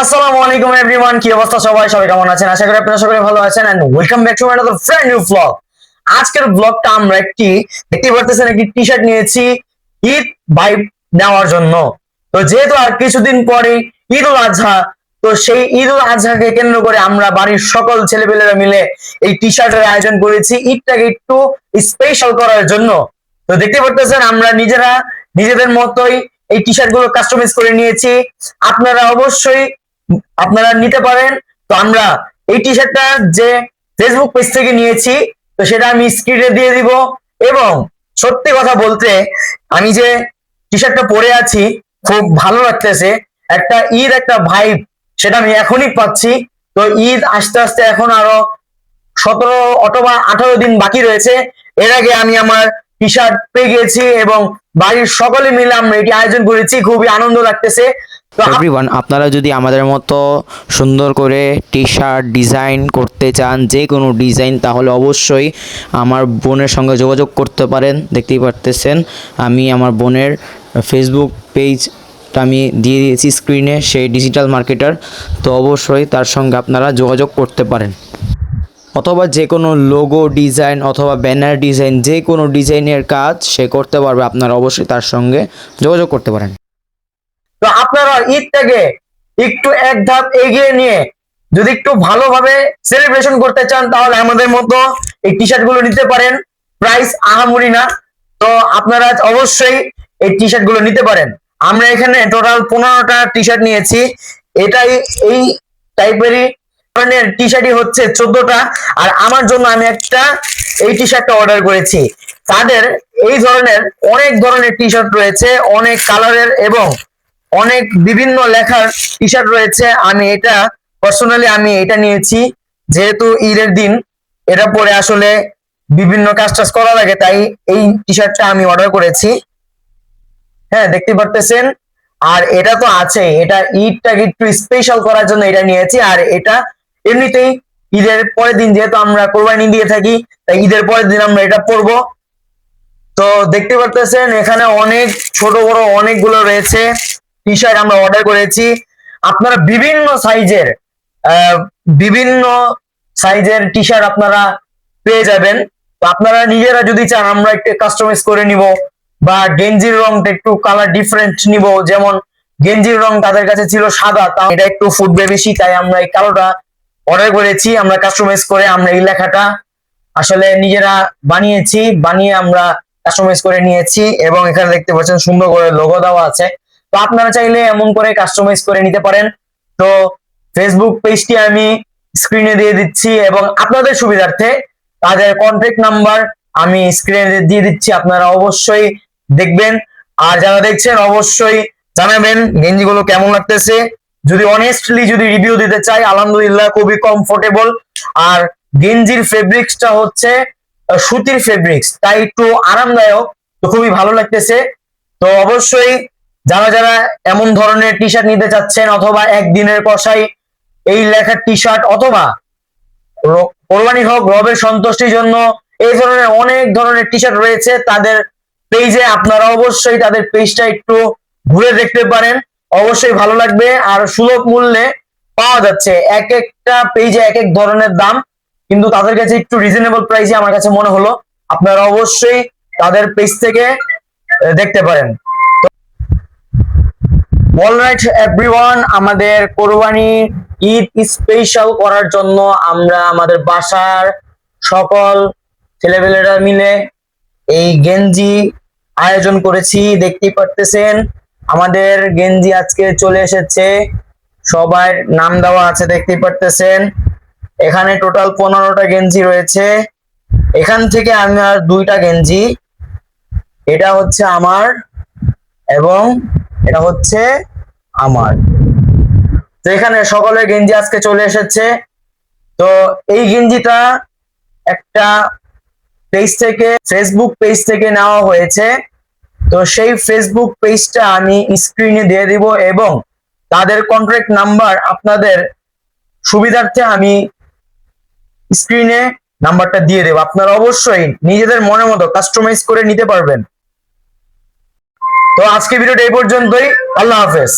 আসসালামু আলাইকুম এভরিওয়ান, কি অবস্থা সবাই? সবাই কেমন আছেন? আশা করি আপনারা সকলে ভালো আছেন and welcome back to another brand new blog. আজকের ব্লগটা আমরা দেখতে পারতেছেন একটি টি-শার্ট নিয়েছি ঈদ ভাইব নেওয়ার জন্য। তো যেহেতু আর কিছুদিন পরে ঈদ উল আজহা, তো সেই ঈদ উল আজহাকে কেন্দ্র করে আমরা বাড়ির সকল ছেলেপেলেরা মিলে এই টি-শার্টের আয়োজন করেছি ঈদটাকে একটু স্পেশাল করার জন্য। তো দেখতে পারতেছেন আমরা নিজেরা নিজেদের মতোই এই টি-শার্ট গুলো কাস্টমাইজ করে নিয়েছি। আপনারা অবশ্যই আপনারা নিতে পারেন। তো আমরা এই টি শার্টটা যে ফেসবুক পেজ থেকে নিয়েছি, তো সেটা আমি স্ক্রিনে দিয়ে দিব। এবং সত্যি কথা বলতে, আমি যে টি শার্টটা পরে আছি খুব ভালো লাগতেছে। একটা ভাইব সেটা আমি এখনই পাচ্ছি। তো ঈদ আস্তে আস্তে এখন আরো 17 অথবা 18 দিন বাকি রয়েছে। এর আগে আমি আমার টি শার্ট পেয়ে গেছি এবং বাড়ির সকলে মিলে আমরা এটি আয়োজন করেছি, খুবই আনন্দ লাগতেছে। তো এভরিওয়ান, আপনারা যদি আমাদের মতো সুন্দর করে টি শার্ট ডিজাইন করতে চান, যে কোনো ডিজাইন, তাহলে অবশ্যই আমার বোনের সঙ্গে যোগাযোগ করতে পারেন। দেখতেই পারতেছেন আমি আমার বোনের ফেসবুক পেজটা আমি দিয়ে দিয়েছি স্ক্রিনে, সেই ডিজিটাল মার্কেটার। তো অবশ্যই তার সঙ্গে আপনারা যোগাযোগ করতে পারেন, অথবা যে কোনো লোগো ডিজাইন অথবা ব্যানার ডিজাইন, যে কোনো ডিজাইনের কাজ সে করতে পারবে। আপনারা অবশ্যই তার সঙ্গে যোগাযোগ করতে পারেন। তো আপনারা ঈদটাকে একটু এক ধাপ এগিয়ে নিয়ে যদি একটু ভালোভাবে সেলিব্রেশন করতে চান, তাহলে আমাদের মতো এই টি শার্ট গুলো নিতে পারেন। প্রাইস আহামরি না। তো আপনারা অবশ্যই এই টি শার্ট গুলো নিতে পারেন। আমরা এখানে টোটাল 15টা টি শার্ট নিয়েছি। এটাই এই টাইপেরই ধরনের টি শার্টই হচ্ছে 14টা। আর আমার জন্য আমি এই টি শার্টটা অর্ডার করেছি। তাদের এই ধরনের অনেক ধরনের টি শার্ট রয়েছে, অনেক কালারের এবং অনেক বিভিন্ন লেখার টি শার্ট রয়েছে। আমি এটা নিয়েছি, যেহেতু ঈদের দিন এটা পরে আসলে বিভিন্ন কাজ টাজ করা লাগে, তাই এই টি শার্টটা আমি অর্ডার করেছি। হ্যাঁ, দেখতে পারতেছেন। আর এটা তো আছে, এটা ঈদটাকে একটু স্পেশাল করার জন্য এটা নিয়েছি। আর এটা এমনিতেই ঈদের পরের দিন, যেহেতু আমরা কোরবানি দিয়ে থাকি, তাই ঈদের পরের দিন আমরা এটা পরবো। তো দেখতে পারতেছেন এখানে অনেক ছোট বড় অনেকগুলো রয়েছে টি শার্ট আমরা অর্ডার করেছি। আপনারা বিভিন্ন সাইজের টি শার্ট আপনারা পেয়ে যাবেন। তো আপনারা নিজেরা যদি চান আমরা একটু কাস্টমাইজ করে নিব, বা গেঞ্জির রংটা একটু কালার ডিফারেন্ট নিব। যেমন গেঞ্জির রং তাদের কাছে ছিল সাদা, তা এটা একটু ফুটবে বেশি, তাই আমরা এই কালোটা অর্ডার করেছি। আমরা কাস্টমাইজ করে আমরা এই লেখাটা আসলে নিজেরা বানিয়ে আমরা কাস্টমাইজ করে নিয়েছি। এবং এখানে দেখতে পাচ্ছেন সুন্দর করে লোগো দেওয়া আছে। তো আপনারা চাইলে এমন করে কাস্টমাইজ করে নিতে পারেন। তো ফেসবুক পেজটি আমি স্ক্রিনে দিয়ে দিচ্ছি এবং আপনাদের সুবিধার্থে তাদের কন্ট্যাক্ট নাম্বার আমি স্ক্রিনে দিয়ে দিচ্ছি। আপনারা অবশ্যই দেখবেন। আর যারা দেখছেন অবশ্যই জানাবেন গেঞ্জিগুলো কেমন লাগতেছে। যদি রিভিউ দিতে চাই, আলহামদুলিল্লাহ খুবই কমফোর্টেবল। আর গেঞ্জির ফেব্রিক্সটা হচ্ছে সুতির ফেব্রিক্স, তাই একটু আরামদায়ক। তো খুবই ভালো লাগতেছে। তো অবশ্যই যারা যারা এমন ধরনের টি শার্ট নিতে চাচ্ছেন, অথবা একদিনের কষাই এই লেখার টি শার্ট, অথবা কোরবানি হোক রবের সন্তুষ্টির জন্য, এই ধরনের অনেক ধরনের টি শার্ট রয়েছে তাদের পেজে। আপনারা অবশ্যই তাদের পেজটা একটু ঘুরে দেখতে পারেন, অবশ্যই ভালো লাগবে। আর সুলভ মূল্যে পাওয়া যাচ্ছে। এক একটা পেজে এক এক ধরনের দাম, কিন্তু তাদের কাছে একটু রিজনেবল প্রাইসে আমার কাছে মনে হলো। আপনারা অবশ্যই তাদের পেজ থেকে দেখতে পারেন। অলরাইট এভরিওয়ান, আমাদের কোরবানি ঈদ স্পেশাল করার জন্য আমরা আমাদের বাসার সকল ছেলেপেলেরা মিলে এই গেঞ্জি আয়োজন করেছি। দেখতেই পারতেছেন আমাদের গেঞ্জি আজকে চলে এসেছে, সবার নাম দেওয়া আছে দেখতেই পারতেছেন। এখানে টোটাল 15টা গেঞ্জি রয়েছে। এখান থেকে আমার 2টা গেঞ্জি, এটা হচ্ছে আমার এবং এটা হচ্ছে আমার। তো এখানে সকলের গেঞ্জি আজকে চলে এসেছে। তো এই গেঞ্জিটা একটা ফেসবুক পেজ থেকে নেওয়া হয়েছে। তো সেই ফেসবুক পেজটা আমি স্ক্রিনে দিয়ে দিব এবং তাদের কন্ট্যাক্ট নাম্বার আপনাদের সুবিধার্থে আমি স্ক্রিনে নাম্বারটা দিয়ে দেব। আপনারা অবশ্যই নিজেদের মনের মতো কাস্টমাইজ করে নিতে পারবেন। তো আজকে ভিডিওটা এই পর্যন্তই। আল্লাহ হাফেজ।